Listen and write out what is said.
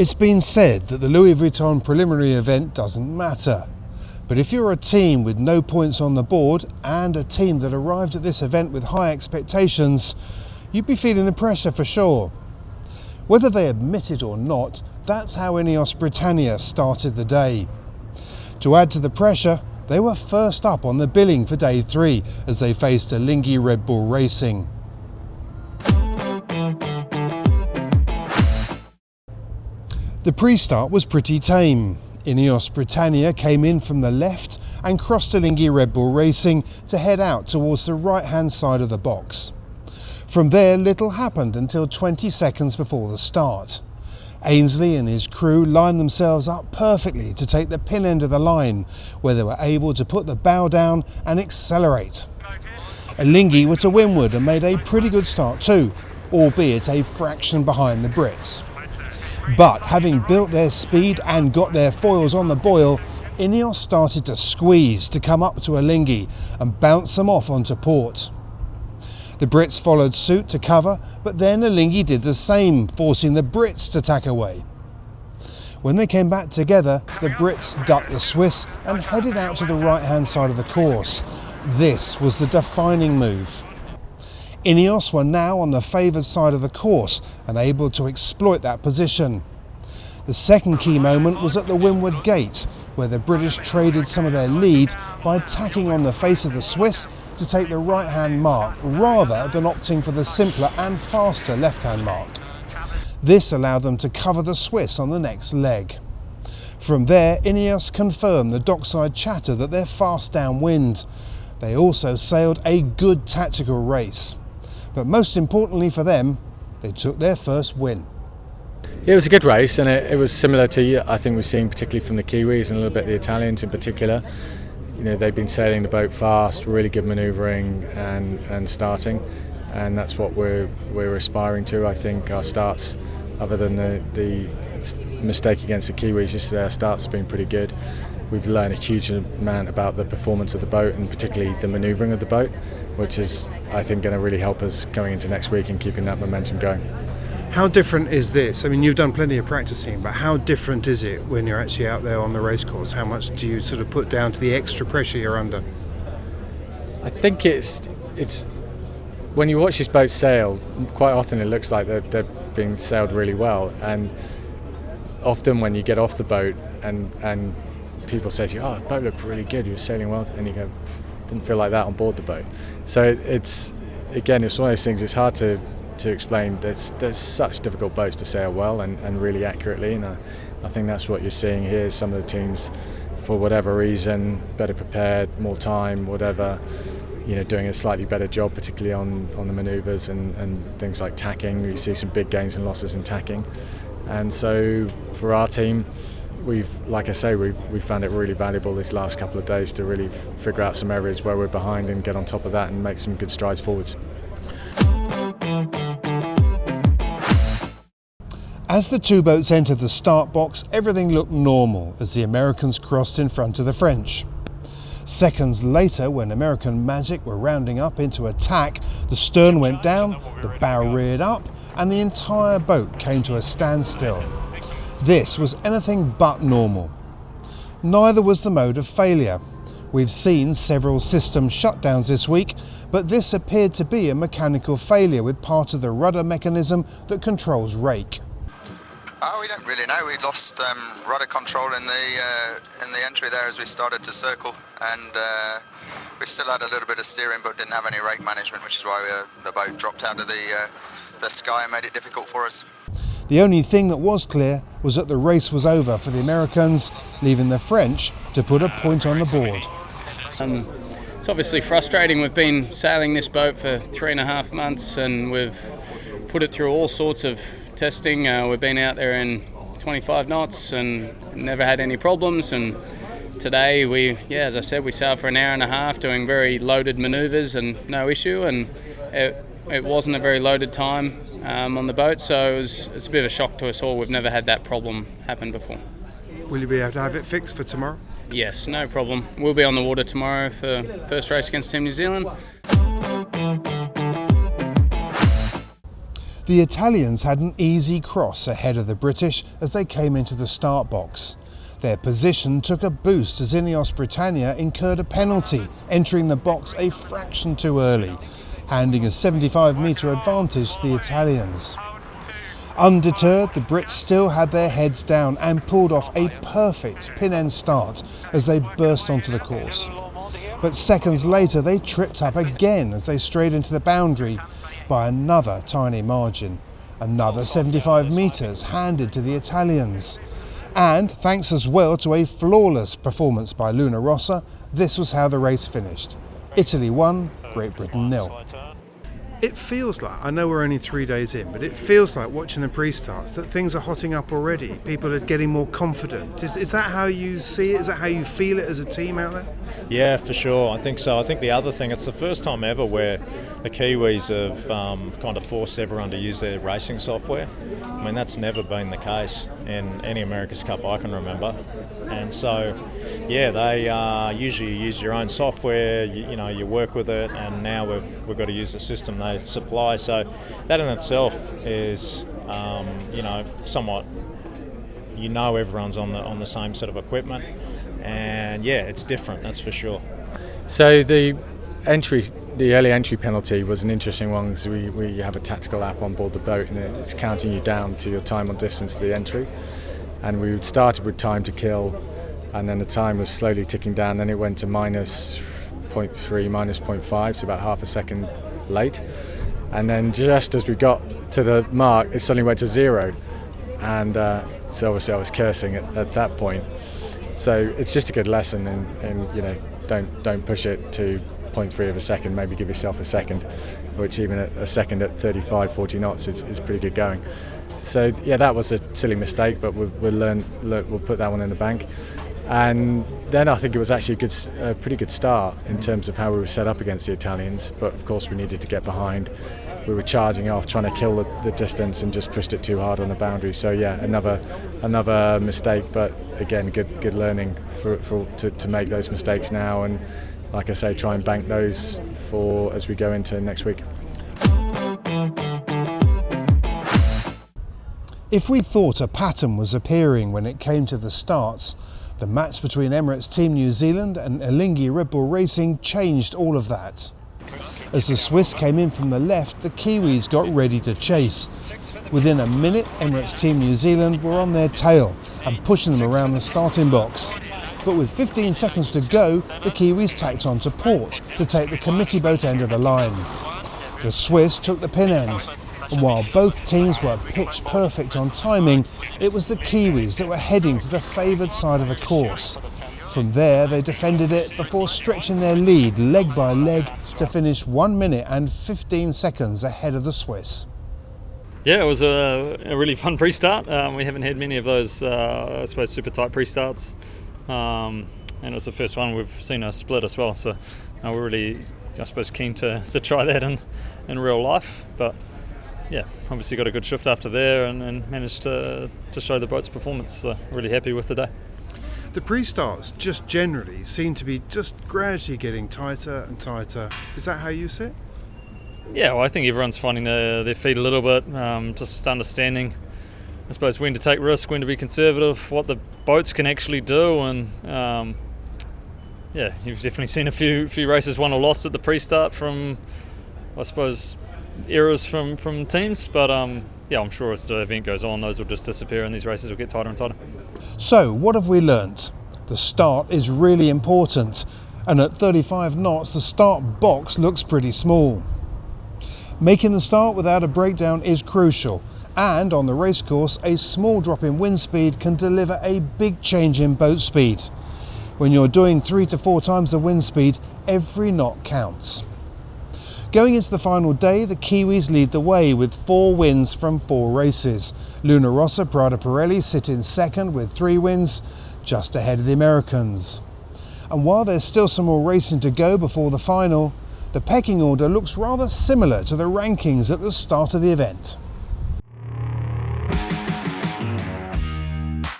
It's been said that the Louis Vuitton Preliminary event doesn't matter. But if you're a team with no points on the board and a team that arrived at this event with high expectations, you'd be feeling the pressure for sure. Whether they admit it or not, that's how Ineos Britannia started the day. To add to the pressure, they were first up on the billing for day 3 as they faced Alinghi Red Bull Racing. The pre-start was pretty tame. Ineos Britannia came in from the left and crossed Alinghi Red Bull Racing to head out towards the right-hand side of the box. From there, little happened until 20 seconds before the start. Ainslie and his crew lined themselves up perfectly to take the pin end of the line, where they were able to put the bow down and accelerate. Alinghi were to windward and made a pretty good start too, albeit a fraction behind the Brits. But having built their speed and got their foils on the boil, Ineos started to squeeze to come up to Alinghi and bounce them off onto port. The Brits followed suit to cover, but then Alinghi did the same, forcing the Brits to tack away. When they came back together, the Brits ducked the Swiss and headed out to the right-hand side of the course. This was the defining move. Ineos were now on the favoured side of the course and able to exploit that position. The second key moment was at the windward gate, where the British traded some of their lead by tacking on the face of the Swiss to take the right-hand mark rather than opting for the simpler and faster left-hand mark. This allowed them to cover the Swiss on the next leg. From there, Ineos confirmed the dockside chatter that they're fast downwind. They also sailed a good tactical race. But most importantly for them, they took their first win. Yeah, it was a good race, and it was similar to, I think we've seen particularly from the Kiwis and a little bit the Italians in particular. You know, they've been sailing the boat fast, really good manoeuvring and starting, and that's what we're aspiring to. I think our starts, other than the mistake against the Kiwis yesterday, our starts have been pretty good. We've learned a huge amount about the performance of the boat and particularly the manoeuvring of the boat, which is, I think, going to really help us going into next week and keeping that momentum going. How different is this? I mean, you've done plenty of practicing, but how different is it when you're actually out there on the racecourse? How much do you sort of put down to the extra pressure you're under? I think it's when you watch these boats sail, quite often it looks like they're being sailed really well, and often when you get off the boat and people say to you, "Oh, the boat looked really good, you were sailing well," and you go, "Didn't feel like that on board the boat." So it's one of those things. It's hard to explain. There's such difficult boats to sail well and really accurately, and I think that's what you're seeing here. Some of the teams, for whatever reason, better prepared, more time, whatever, doing a slightly better job, particularly on the manoeuvres and things like tacking. You see some big gains and losses in tacking, and so for our team, we've found it really valuable these last couple of days to really figure out some areas where we're behind and get on top of that and make some good strides forwards. As the two boats entered the start box, everything looked normal as the Americans crossed in front of the French. Seconds later, when American Magic were rounding up into attack, the stern went down, the bow reared up, and the entire boat came to a standstill. This was anything but normal. Neither was the mode of failure. We've seen several system shutdowns this week, but this appeared to be a mechanical failure with part of the rudder mechanism that controls rake. We don't really know. We lost rudder control in the entry there as we started to circle, and we still had a little bit of steering but didn't have any rake management, which is why the boat dropped out of the sky and made it difficult for us. The only thing that was clear was that the race was over for the Americans, leaving the French to put a point on the board. It's obviously frustrating. We've been sailing this boat for 3.5 months and we've put it through all sorts of testing. We've been out there in 25 knots and never had any problems, and today as I said, we sailed for an hour and a half doing very loaded manoeuvres and no issue, and it wasn't a very loaded time on the boat, so it's a bit of a shock to us all. We've never had that problem happen before. Will you be able to have it fixed for tomorrow? Yes, no problem. We'll be on the water tomorrow for the first race against Team New Zealand. The Italians had an easy cross ahead of the British as they came into the start box. Their position took a boost as Ineos Britannia incurred a penalty, entering the box a fraction too early, handing a 75-metre advantage to the Italians. Undeterred, the Brits still had their heads down and pulled off a perfect pin-end start as they burst onto the course. But seconds later they tripped up again as they strayed into the boundary by another tiny margin. Another 75 metres handed to the Italians. And thanks as well to a flawless performance by Rossa, this was how the race finished. Italy 1, Great Britain 0. It feels like, I know we're only 3 days in, but it feels like watching the pre-starts that things are hotting up already. People are getting more confident. Is that how you see it? Is that how you feel it as a team out there? Yeah, for sure. I think so. I think the other thing, it's the first time ever where the Kiwis have kind of forced everyone to use their racing software. I mean, that's never been the case in any America's Cup I can remember. And so, yeah, they usually use your own software, you work with it, and now we've got to use the system they supply. So that in itself is, somewhat, everyone's on the same set of equipment. And yeah, it's different, that's for sure. So the early entry penalty was an interesting one because we have a tactical app on board the boat and it's counting you down to your time on distance to the entry. And we started with time to kill, and then the time was slowly ticking down. Then it went to minus 0.3, minus 0.5, so about half a second late. And then just as we got to the mark, it suddenly went to 0. And so obviously I was cursing at that point. So it's just a good lesson, and don't push it to 0.3 of a second. Maybe give yourself a second, which even a second at 35, 40 knots is pretty good going. So yeah, that was a silly mistake, but we'll put that one in the bank. And then I think it was actually a pretty good start in terms of how we were set up against the Italians. But of course we needed to get behind. We were charging off, trying to kill the distance, and just pushed it too hard on the boundary. So yeah, another mistake, but again, good learning to make those mistakes now, and like I say, try and bank those for as we go into next week. If we thought a pattern was appearing when it came to the starts, the match between Emirates Team New Zealand and Alinghi Red Bull Racing changed all of that. As the Swiss came in from the left, the Kiwis got ready to chase. Within a minute, Emirates Team New Zealand were on their tail and pushing them around the starting box. But with 15 seconds to go, the Kiwis tacked on to port to take the committee boat end of the line. The Swiss took the pin end, and while both teams were pitch perfect on timing, it was the Kiwis that were heading to the favoured side of the course. From there, they defended it before stretching their lead leg by leg to finish 1 minute and 15 seconds ahead of the Swiss. Yeah, it was a really fun pre-start. We haven't had many of those, I suppose, super tight pre-starts. And it was the first one we've seen a split as well. So we're really, I suppose, keen to try that in real life. But yeah, obviously got a good shift after there and managed to show the boat's performance. So really happy with the day. The pre-starts just generally seem to be just gradually getting tighter and tighter. Is that how you see it? Yeah, well, I think everyone's finding their feet a little bit, just understanding, I suppose, when to take risks, when to be conservative, what the boats can actually do, and yeah, you've definitely seen a few races won or lost at the pre-start from, I suppose, errors from teams, but yeah, I'm sure as the event goes on, those will just disappear and these races will get tighter and tighter. So, what have we learnt? The start is really important, and at 35 knots, the start box looks pretty small. Making the start without a breakdown is crucial, and on the racecourse, a small drop in wind speed can deliver a big change in boat speed. When you're doing 3 to 4 times the wind speed, every knot counts. Going into the final day, the Kiwis lead the way with 4 wins from 4 races. Rossa, Prada Pirelli sit in second with 3 wins, just ahead of the Americans. And while there's still some more racing to go before the final, the pecking order looks rather similar to the rankings at the start of the event.